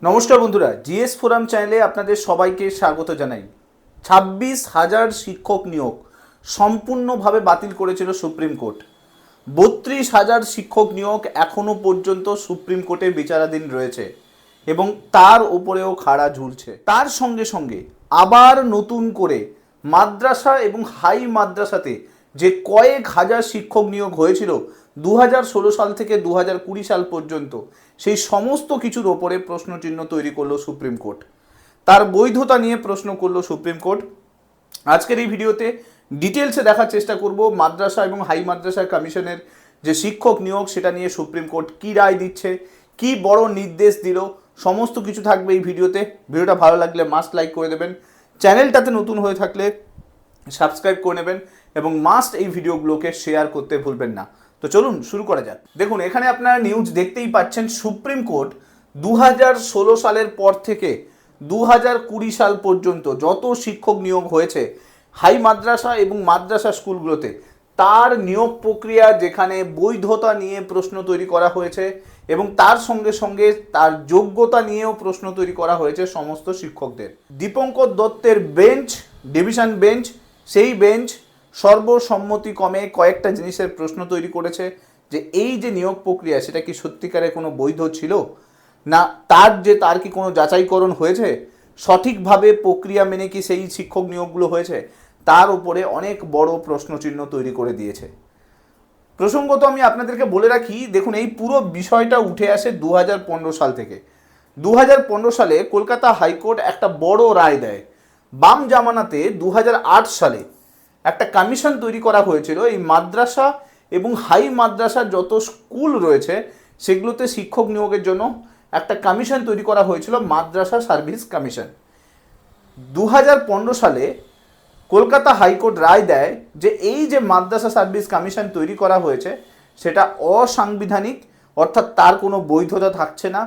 নমস্কার বন্ধুরা, GS forum চ্যানেলে আপনাদের সবাইকে স্বাগত জানাই। 26,000 শিক্ষক নিয়োগ সম্পূর্ণভাবে বাতিল করেছিল সুপ্রিম কোর্ট। 32,000 শিক্ষক নিয়োগ এখনও পর্যন্ত সুপ্রিম কোর্টে বিচারাধীন রয়েছে এবং তার উপরেও খাড়া ঝুলছে। তার সঙ্গে সঙ্গে আবার নতুন করে মাদ্রাসা এবং হাই মাদ্রাসাতে যে কয়েক হাজার শিক্ষক নিয়োগ হয়েছিল 2016 সাল থেকে 2020 সাল পর্যন্ত, সেই সমস্ত কিছুর ওপরে প্রশ্নচিহ্ন তৈরি করলো সুপ্রিম কোর্ট। তার বৈধতা নিয়ে প্রশ্ন করলো সুপ্রিম কোর্ট। আজকের এই ভিডিওতে ডিটেলসে দেখার চেষ্টা করব মাদ্রাসা এবং হাই মাদ্রাসা কমিশনের যে শিক্ষক নিয়োগ সেটা নিয়ে সুপ্রিম কোর্ট কী রায় দিচ্ছে, কী বড় নির্দেশ দিল, সমস্ত কিছু থাকবে এই ভিডিওতে। ভিডিওটা ভালো লাগলে মাস্ট লাইক করে দেবেন, চ্যানেলটাতে নতুন হয়ে থাকলে সাবস্ক্রাইব করে নেবেন এবং মাস্ট এই ভিডিওগুলোকে শেয়ার করতে ভুলবেন না। তো চলুন শুরু করা যাক। দেখুন, এখানে আপনারা নিউজ দেখতেই পাচ্ছেন। সুপ্রিম কোর্ট 2016 সালের পর থেকে 2020 সাল পর্যন্ত যত শিক্ষক নিয়োগ হয়েছে হাই মাদ্রাসা এবং মাদ্রাসা স্কুলগুলোতে, তার নিয়োগ প্রক্রিয়া যেখানে বৈধতা নিয়ে প্রশ্ন তৈরি করা হয়েছে এবং তার সঙ্গে সঙ্গে তার যোগ্যতা নিয়েও প্রশ্ন তৈরি করা হয়েছে সমস্ত শিক্ষকদের। দীপঙ্কর দত্তের বেঞ্চ, ডিভিশন বেঞ্চ, সেই বেঞ্চ সর্বসম্মতিক্রমে কয়েকটা জিনিসের প্রশ্ন তৈরি করেছে যে এই যে নিয়োগ প্রক্রিয়া সেটা কি সত্যিকারে কোনো বৈধ ছিল না, তার কি কোনো যাচাইকরণ হয়েছে, সঠিকভাবে প্রক্রিয়া মেনে কি সেই শিক্ষক নিয়োগগুলো হয়েছে, তার উপরে অনেক বড় প্রশ্নচিহ্ন তৈরি করে দিয়েছে। প্রসঙ্গত আমি আপনাদেরকে বলে রাখি, দেখুন এই পুরো বিষয়টা উঠে আসে 2015 সাল থেকে। 2015 সালে কলকাতা হাইকোর্ট একটা বড় রায় দেয়। বাম জামানাতে 2008 সালে একটা কমিশন তৈরি করা হয়েছিল এই মাদ্রাসা এবং হাই মাদ্রাসার যত স্কুল রয়েছে সেগুলোতে শিক্ষক নিয়োগের জন্য একটা কমিশন তৈরি করা হয়েছিল, মাদ্রাসা সার্ভিস কমিশন। 2015 সালে কলকাতা হাইকোর্ট রায় দেয় যে এই যে মাদ্রাসা সার্ভিস কমিশন তৈরি করা হয়েছে সেটা অসাংবিধানিক, অর্থাৎ তার কোনো বৈধতা থাকছে না।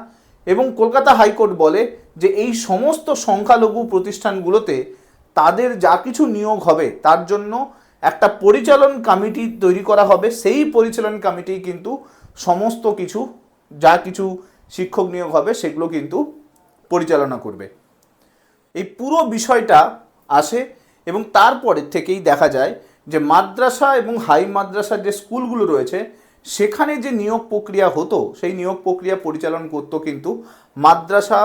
এবং কলকাতা হাইকোর্ট বলে যে এই সমস্ত সংখ্যালঘু প্রতিষ্ঠানগুলোতে তাদের যা কিছু নিয়োগ হবে তার জন্য একটা পরিচালন কমিটি তৈরি করা হবে। সেই পরিচালন কমিটি কিন্তু সমস্ত কিছু যা কিছু শিক্ষক নিয়োগ হবে সেগুলো কিন্তু পরিচালনা করবে। এই পুরো বিষয়টা আসে এবং তারপরের থেকেই দেখা যায় যে মাদ্রাসা এবং হাই মাদ্রাসার যে স্কুলগুলো রয়েছে সেখানে যে নিয়োগ প্রক্রিয়া হতো সেই নিয়োগ প্রক্রিয়া পরিচালনা করতো কিন্তু মাদ্রাসা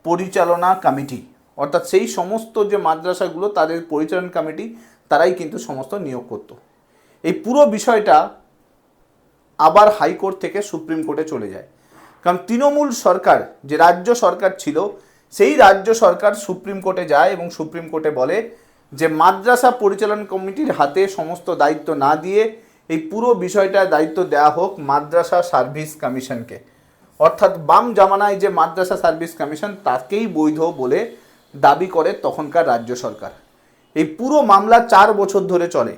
পরিচালনা কমিটি, অর্থাৎ সেই সমস্ত যে মাদ্রাসাগুলো তাদের পরিচালন কমিটি তারাই কিন্তু সমস্ত নিয়োগ করত। এই পুরো বিষয়টা আবার হাইকোর্ট থেকে সুপ্রিম কোর্টে চলে যায়, কারণ তৃণমূল সরকার যে রাজ্য সরকার ছিল সেই রাজ্য সরকার সুপ্রিম কোর্টে যায় এবং সুপ্রিম কোর্টে বলে যে মাদ্রাসা পরিচালন কমিটির হাতে সমস্ত দায়িত্ব না দিয়ে এই পুরো বিষয়টার দায়িত্ব দেওয়া হোক মাদ্রাসা সার্ভিস কমিশনকে। অর্থাৎ বাম জামানায় যে মাদ্রাসা সার্ভিস কমিশন তাকেই বৈধ বলে দাবি করে তখনকার রাজ্য সরকার। এই পুরো মামলা 4 বছর ধরে চলে,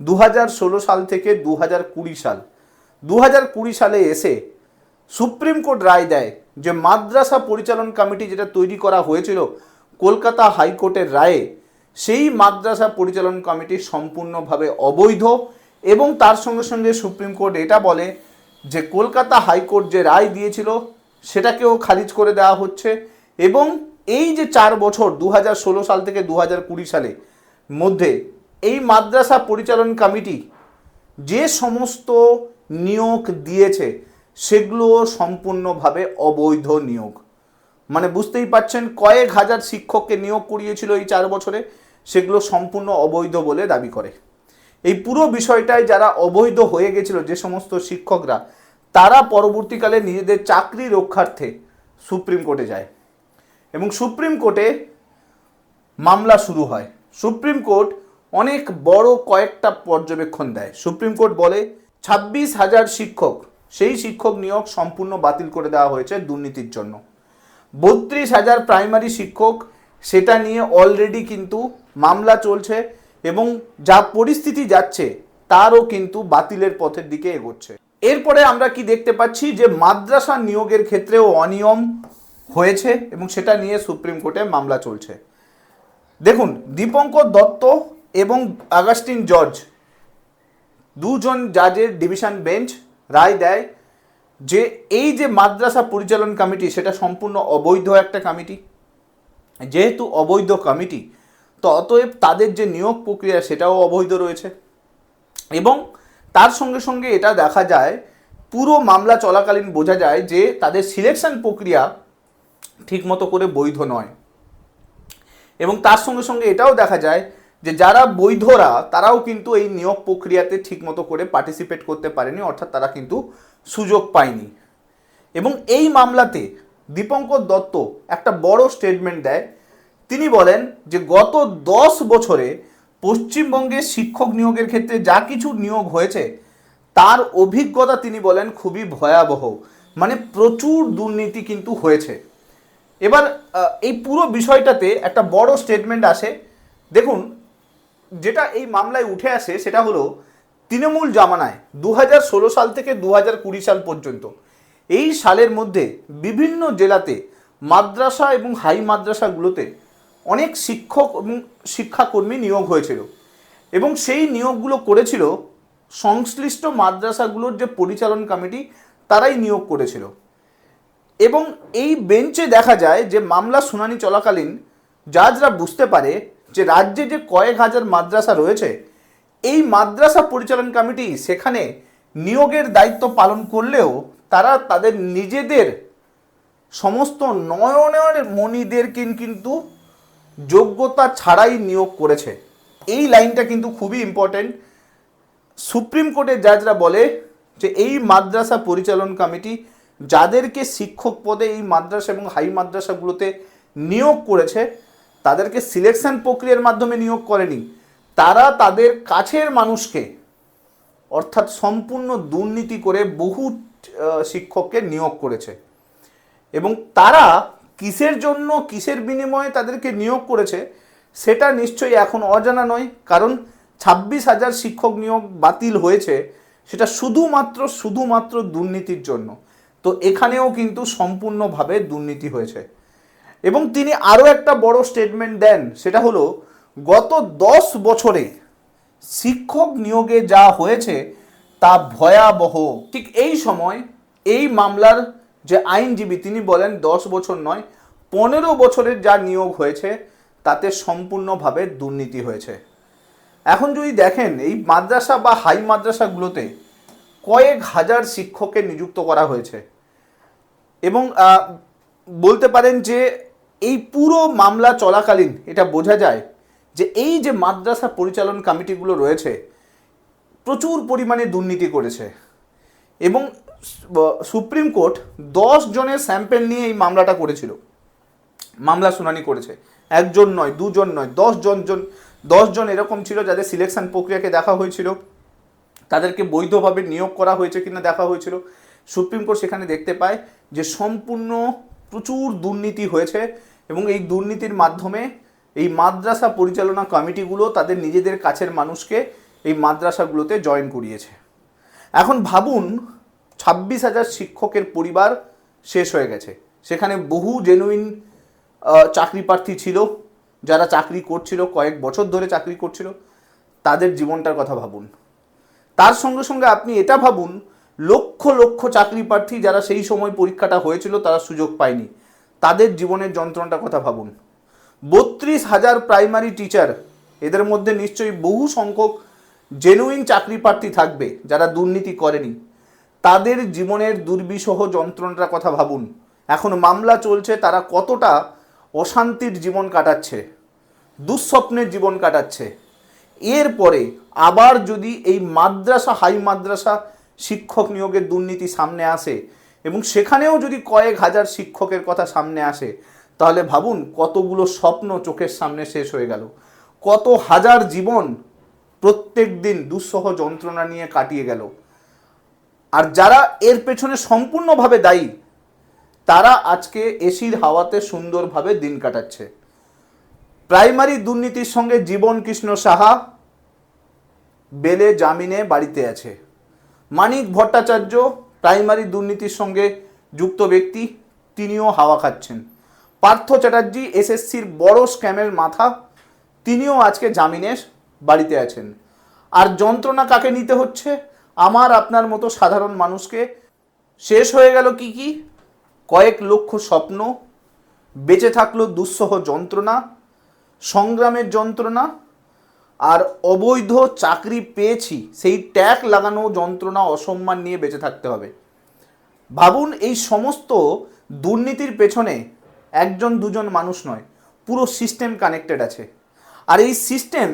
2016 সাল থেকে 2020 সাল। 2020 সালে এসে সুপ্রিম কোর্ট রায় দেয় যে মাদ্রাসা পরিচালন কমিটি যেটা তৈরি করা হয়েছিল কলকাতা হাইকোর্টের রায়ে, সেই মাদ্রাসা পরিচালন কমিটি সম্পূর্ণভাবে অবৈধ। এবং তার সঙ্গে সঙ্গে সুপ্রিম কোর্ট এটা বলে যে কলকাতা হাইকোর্ট যে রায় দিয়েছিল সেটাকেও খারিজ করে দেওয়া হচ্ছে। এবং এই যে 4 বছর 2016 সাল থেকে 2020 সালে মধ্যে এই মাদ্রাসা পরিচালন কমিটি যে সমস্ত নিয়োগ দিয়েছে সেগুলো সম্পূর্ণভাবে অবৈধ নিয়োগ। মানে বুঝতেই পাচ্ছেন, কয়েক হাজার শিক্ষককে নিয়োগ করিয়েছিল এই 4 বছরে, সেগুলো সম্পূর্ণ অবৈধ বলে দাবি করে। এই পুরো বিষয়টায় যারা অবৈধ হয়ে গেছিল যে সমস্ত শিক্ষকরা, তারা পরবর্তীকালে নিজেদের চাকরি রক্ষার্থে সুপ্রিম কোর্টে যায় এবং সুপ্রিম কোর্টে মামলা শুরু হয়। সুপ্রিম কোর্ট অনেক বড় কয়েকটা পর্যবেক্ষণ দেয়। সুপ্রিম কোর্ট বলে 26,000 শিক্ষক, সেই শিক্ষক নিয়োগ সম্পূর্ণ বাতিল করে দেওয়া হয়েছে দুর্নীতির জন্য। 32,000 প্রাইমারি শিক্ষক, সেটা নিয়ে অলরেডি কিন্তু মামলা চলছে এবং যা পরিস্থিতি যাচ্ছে তারও কিন্তু বাতিলের পথের দিকে এগোচ্ছে। এরপরে আমরা কি দেখতে পাচ্ছি যে মাদ্রাসা নিয়োগের ক্ষেত্রেও অনিয়ম হয়েছে এবং সেটা নিয়ে সুপ্রিম কোর্টে মামলা চলছে। দেখুন, দীপঙ্কর দত্ত এবং আগাস্টিন জর্জ, দুজন জাজের ডিভিশন বেঞ্চ রায় দেয় যে এই যে মাদ্রাসা পরিচালন কমিটি সেটা সম্পূর্ণ অবৈধ একটা কমিটি। যেহেতু অবৈধ কমিটি, তো অতএব তাদের যে নিয়োগ প্রক্রিয়া সেটাও অবৈধ রয়েছে। এবং তার সঙ্গে সঙ্গে এটা দেখা যায়, পুরো মামলা চলাকালীন বোঝা যায় যে তাদের সিলেকশন প্রক্রিয়া ঠিকমতো করে বৈধ নয়। এবং তার সঙ্গে সঙ্গে এটাও দেখা যায় যে যারা বৈধরা তারাও কিন্তু এই নিয়োগ প্রক্রিয়াতে ঠিকমতো করে পার্টিসিপেট করতে পারেনি, অর্থাৎ তারা কিন্তু সুযোগ পায়নি। এবং এই মামলাতে দীপঙ্কর দত্ত একটা বড় স্টেটমেন্ট দেয়। তিনি বলেন যে গত 10 বছরে পশ্চিমবঙ্গে শিক্ষক নিয়োগের ক্ষেত্রে যা কিছু নিয়োগ হয়েছে তার অভিজ্ঞতা তিনি বলেন খুবই ভয়াবহ, মানে প্রচুর দুর্নীতি কিন্তু হয়েছে। এবার এই পুরো বিষয়টাতে একটা বড় স্টেটমেন্ট আসে। দেখুন, যেটা এই মামলায় উঠে আসে সেটা হলো তৃণমূল জামানায় 2016 সাল থেকে 2020 সাল পর্যন্ত এই সালের মধ্যে বিভিন্ন জেলাতে মাদ্রাসা এবং হাই মাদ্রাসাগুলোতে অনেক শিক্ষক এবং শিক্ষাকর্মী নিয়োগ হয়েছিল এবং সেই নিয়োগগুলো করেছিল সংশ্লিষ্ট মাদ্রাসাগুলোর যে পরিচালন কমিটি তারাই নিয়োগ করেছিল। এবং এই বেঞ্চে দেখা যায় যে মামলা শুনানি চলাকালীন জাজরা বুঝতে পারে যে রাজ্যে যে কয়েক হাজার মাদ্রাসা রয়েছে এই মাদ্রাসা পরিচালন কমিটি সেখানে নিয়োগের দায়িত্ব পালন করলেও তারা তাদের নিজেদের সমস্ত নয়নের মণিদেরকে কিন্তু যোগ্যতা ছাড়াই নিয়োগ করেছে। এই লাইনটা কিন্তু খুবই ইম্পর্টেন্ট। সুপ্রিম কোর্টের জাজরা বলে যে এই মাদ্রাসা পরিচালন কমিটি যাদেরকে শিক্ষক পদে এই মাদ্রাসা এবং হাই মাদ্রাসাগুলোতে নিয়োগ করেছে তাদেরকে সিলেকশন প্রক্রিয়ার মাধ্যমে নিয়োগ করেনি, তারা তাদের কাছের মানুষকে অর্থাৎ সম্পূর্ণ দুর্নীতি করে বহু শিক্ষককে নিয়োগ করেছে। এবং তারা কিসের জন্য কিসের বিনিময়ে তাদেরকে নিয়োগ করেছে সেটা নিশ্চয়ই এখন অজানা নয়, কারণ 26,000 শিক্ষক নিয়োগ বাতিল হয়েছে সেটা শুধুমাত্র দুর্নীতির জন্য। তো এখানেও কিন্তু সম্পূর্ণভাবে দুর্নীতি হয়েছে। এবং তিনি আরও একটা বড় স্টেটমেন্ট দেন, সেটা হলো গত 10 বছরে শিক্ষক নিয়োগে যা হয়েছে তা ভয়াবহ। ঠিক এই সময় এই মামলার যে আইনজীবী তিনি বলেন 10 বছর নয় 15 বছরের যা নিয়োগ হয়েছে তাতে সম্পূর্ণভাবে দুর্নীতি হয়েছে। এখন যদি দেখেন এই মাদ্রাসা বা হাই মাদ্রাসাগুলোতে কয়েক হাজার শিক্ষককে নিযুক্ত করা হয়েছে এবং বলতে পারেন যে এই পুরো মামলা চলাকালীন এটা বোঝা যায় যে এই যে মাদ্রাসা পরিচালন কমিটিগুলো রয়েছে প্রচুর পরিমাণে দুর্নীতি করেছে। এবং সুপ্রিম কোর্ট 10 জনের স্যাম্পেল নিয়ে এই মামলাটা করেছিল, মামলা শুনানি করেছে। একজন নয়, দুজন নয়, 10 জন এরকম ছিল যাদের সিলেকশন প্রক্রিয়াকে দেখা হয়েছিল, তাদেরকে বৈধভাবে নিয়োগ করা হয়েছে কিনা দেখা হয়েছিল। সুপ্রিম কোর্ট সেখানে দেখতে পায় যে সম্পূর্ণ প্রচুর দুর্নীতি হয়েছে এবং এই দুর্নীতির মাধ্যমে এই মাদ্রাসা পরিচালনা কমিটিগুলো তাদের নিজেদের কাছের মানুষকে এই মাদ্রাসাগুলোতে জয়েন করিয়েছে। এখন ভাবুন 26,000 শিক্ষকের পরিবার শেষ হয়ে গেছে, সেখানে বহু জেনুইন চাকরি প্রার্থী ছিল যারা চাকরি করছিল, কয়েক বছর ধরে চাকরি করছিল, তাদের জীবনটার কথা ভাবুন। তার সঙ্গে সঙ্গে আপনি এটা ভাবুন লক্ষ লক্ষ চাকরি প্রার্থী যারা সেই সময় পরীক্ষাটা হয়েছিল তারা সুযোগ পায়নি, তাদের জীবনের যন্ত্রণাটার কথা ভাবুন। 32,000 প্রাইমারি টিচার, এদের মধ্যে নিশ্চয়ই বহু সংখ্যক জেনুইন চাকরি প্রার্থী থাকবে যারা দুর্নীতি করেনি, তাদের জীবনের দুর্বিষহ যন্ত্রণাটার কথা ভাবুন। এখন মামলা চলছে, তারা কতটা অশান্তির জীবন কাটাচ্ছে, দুঃস্বপ্নের জীবন কাটাচ্ছে। এরপরে আবার যদি এই মাদ্রাসা হাই মাদ্রাসা শিক্ষক নিয়োগের দুর্নীতি সামনে আসে এবং সেখানেও যদি কয়েক হাজার শিক্ষকের কথা সামনে আসে, তাহলে ভাবুন কতগুলো স্বপ্ন চোখের সামনে শেষ হয়ে গেল, কত হাজার জীবন প্রত্যেক দিন দুঃসহ যন্ত্রণা নিয়ে কাটিয়ে গেল। আর যারা এর পেছনে সম্পূর্ণভাবে দায়ী তারা আজকে এসির হাওয়াতে সুন্দরভাবে দিন কাটাচ্ছে। প্রাইমারি দুর্নীতির সঙ্গে জীবন কৃষ্ণ সাহা বেলে জামিনে বাড়িতে আছে। মানিক ভট্টাচার্য প্রাইমারি দুর্নীতির সঙ্গে যুক্ত ব্যক্তি, তিনিও হাওয়া খাচ্ছেন। পার্থ চ্যাটার্জি এসএসসির বড় স্ক্যামের মাথা, তিনিও আজকে জামিনে বাড়িতে আছেন। আর যন্ত্রণা কাকে নিতে হচ্ছে? আমার আপনার মতো সাধারণ মানুষকে। শেষ হয়ে গেল কি কি? কয়েক লক্ষ স্বপ্ন, বেঁচে থাকলো দুঃসহ যন্ত্রণা, সংগ্রামের যন্ত্রণা, আর অবৈধ চাকরি পেয়েছি সেই ট্যাগ লাগানো যন্ত্রণা, অসম্মান নিয়ে বেঁচে থাকতে হবে। ভাবুন, এই সমস্ত দুর্নীতির পেছনে একজন দুজন মানুষ নয়, পুরো সিস্টেম কানেক্টেড আছে। আর এই সিস্টেম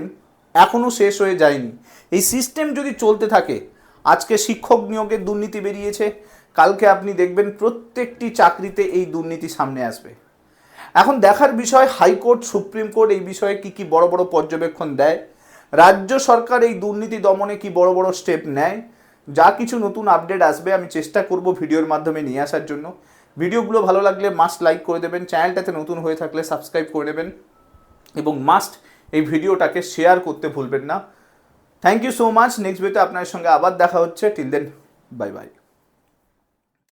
এখনও শেষ হয়ে যায়নি। এই সিস্টেম যদি চলতে থাকে, আজকে শিক্ষক নিয়োগের দুর্নীতি বেরিয়েছে, কালকে আপনি দেখবেন প্রত্যেকটি চাকরিতে এই দুর্নীতি সামনে আসবে। এখন দেখার বিষয় হাইকোর্ট, সুপ্রিম কোর্ট এই বিষয়ে কি কি বড় বড় পর্যবেক্ষণ দেয়, রাজ্য সরকার এই দুর্নীতি দমনে কি বড় বড় স্টেপ নেয়। যা কিছু নতুন আপডেট আসবে আমি চেষ্টা করব ভিডিওর মাধ্যমে নিয়ে আসার জন্য। ভিডিওগুলো ভালো লাগলে মাস্ট লাইক করে দেবেন, চ্যানেলটাতে নতুন হয়ে থাকলে সাবস্ক্রাইব করে নেবেন এবং মাস্ট এই ভিডিওটাকে শেয়ার করতে ভুলবেন না। Thank you so much. Next ভিডিওতে আপনার সঙ্গে আবার দেখা হচ্ছে। Till then, bye by.